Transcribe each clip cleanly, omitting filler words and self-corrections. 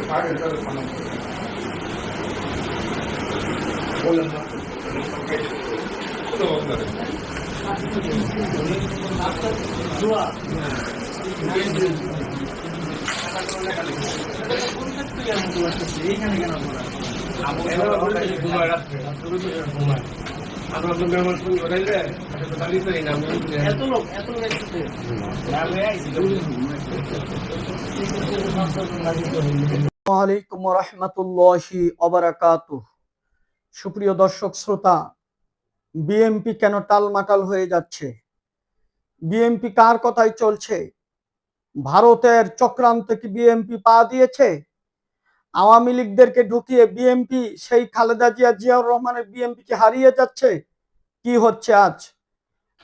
আসসালামু আলাইকুম রাহমাতুল্লাহি ওয়া বারাকাতুহু। সুপ্রিয় দর্শক শ্রোতা, বিএনপি কেন টালমাটাল হয়ে যাচ্ছে? বিএনপি কার কথাই চলছে? ভারতের চক্রান্তে কি বিএনপি পা দিয়েছে? আওয়ামী লীগদেরকে ঢুকিয়ে বিএনপি সেই খালেদা জিয়া, জিয়াউর রহমানের বিএনপি কি হারিয়ে যাচ্ছে? কি হচ্ছে আজ?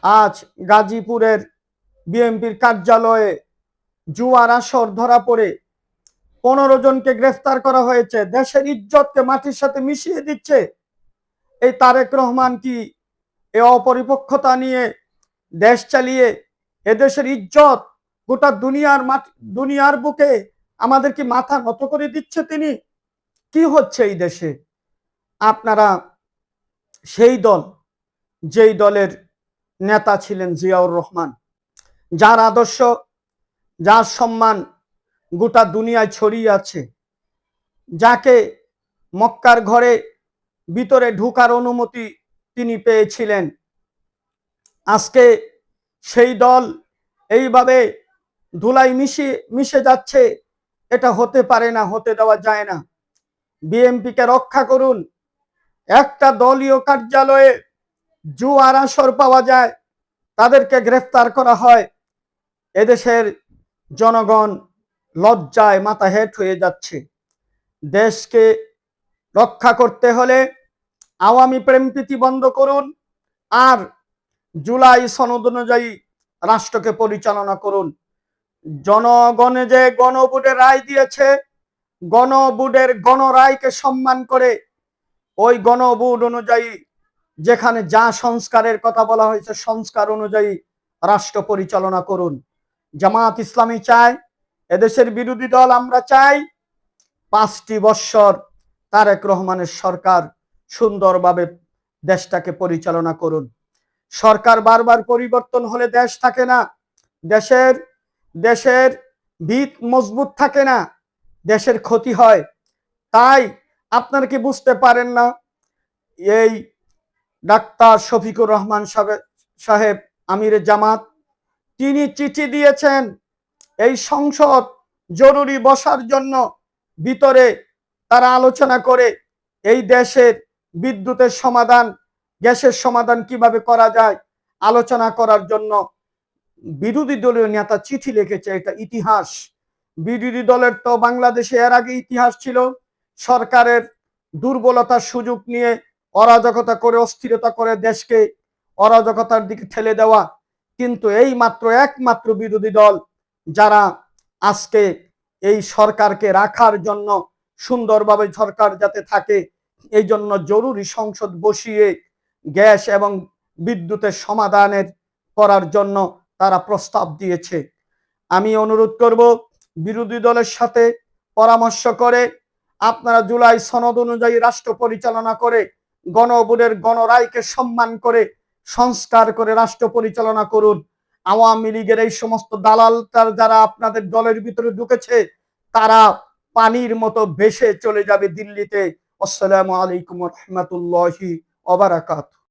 আজ গাজীপুরের বিএনপির কার্যালয়ে জুয়ার আসর ধরা পড়ে 15 জনকে গ্রেফতার করা হয়েছে। দেশের ইজ্জতকে মাটির সাথে মিশিয়ে দিচ্ছে এই তারেক রহমান কি এ অপরিপক্কতা নিয়ে দেশ চালিয়ে এদেশের ইজ্জত গোটা দুনিয়ার বুকে আমাদের কি মাথা নত করে দিচ্ছে তিনি? কি হচ্ছে এই দেশে? আপনারা সেই দল, যেই দলের নেতা ছিলেন জিয়াউর রহমান, যার আদর্শ, যার সম্মান গোটা দুনিয়ায় ছড়িয়ে আছে, যাকে মক্কার ঘরে ভিতরে ঢুকার অনুমতি তিনি পেয়েছিলেন, আজকে সেই দল এইভাবে ধুলাই মিশে যাচ্ছে। এটা হতে পারে না, হতে দেওয়া যায় না। বিএনপিকে রক্ষা করুন। একটা দলীয় কার্যালয়ে জুয়ার আসর পাওয়া যায়, তাদেরকে গ্রেফতার করা হয়। এদেশের জনগণ লজ্জায় মাথা হেঁট হয়ে যাচ্ছে। দেশকে রক্ষা করতে হলে আওয়ামী প্রেমপ্রীতি বন্ধ করুন, আর জুলাই সনদ অনুযায়ী রাষ্ট্রকে পরিচালনা করুন। জনগণে যে গণভোটের রায় দিয়েছে, গণভোটের গণরায়কে সম্মান করে ওই গণভোট অনুযায়ী যেখানে যা সংস্কারের কথা বলা হয়েছে, সংস্কার অনুযায়ী রাষ্ট্র পরিচালনা করুন। জামাত ইসলামী চায়, এদেশের বিরোধী দল আমরা চাই, 5টি বৎসর তারেক রহমানের সরকার সুন্দরভাবে দেশটাকে পরিচালনা করুন। সরকার বারবার পরিবর্তন হলে দেশ থাকে না, দেশের ভিত মজবুত থাকে না, দেশের ক্ষতি হয়। তাই আপনারা কি বুঝতে পারেন না? এই ডাক্তার শফিকুর রহমান সাহেব আমিরে জামাত, তিনি চিঠি দিয়েছেন এই সংসদ জরুরি বসার জন্য। ভিতরে তারা আলোচনা করে এই দেশের বিদ্যুতের সমাধান, গ্যাসের সমাধান কিভাবে করা যায় আলোচনা করার জন্য বিরোধী দলীয় নেতা চিঠি লিখেছে। এটা ইতিহাস। বিরোধী দলের তো বাংলাদেশে এর আগে ইতিহাস ছিল, সরকারের দুর্বলতার সুযোগ নিয়ে অরাজকতা করে, অস্থিরতা করে দেশকে অরাজকতার দিকে ঠেলে দেওয়া। কিন্তু এই মাত্র একমাত্র বিরোধী দল যারা আজকে এই সরকারকে রাখার জন্য, সুন্দরভাবে সরকার যাতে থাকে এই জন্য জরুরি সংসদ বসিয়ে গ্যাস এবং বিদ্যুতের সমাধানের করার জন্য তারা প্রস্তাব দিয়েছে। আমি অনুরোধ করব, বিরোধী দলের সাথে পরামর্শ করে আপনারা জুলাই সনদ অনুযায়ী রাষ্ট্র পরিচালনা করে, গণভোটের গণরায়কে সম্মান করে, সংস্কার করে রাষ্ট্র পরিচালনা করুন। আওয়ামী লীগের এই সমস্ত দালাল যারা আপনাদের দলের ভিতরে ঢুকেছে, তারা পানির মতো ভেসে চলে যাবে দিল্লিতে। আসসালামু আলাইকুম রহমতুল্লাহি ওয়া বারাকাতুহু।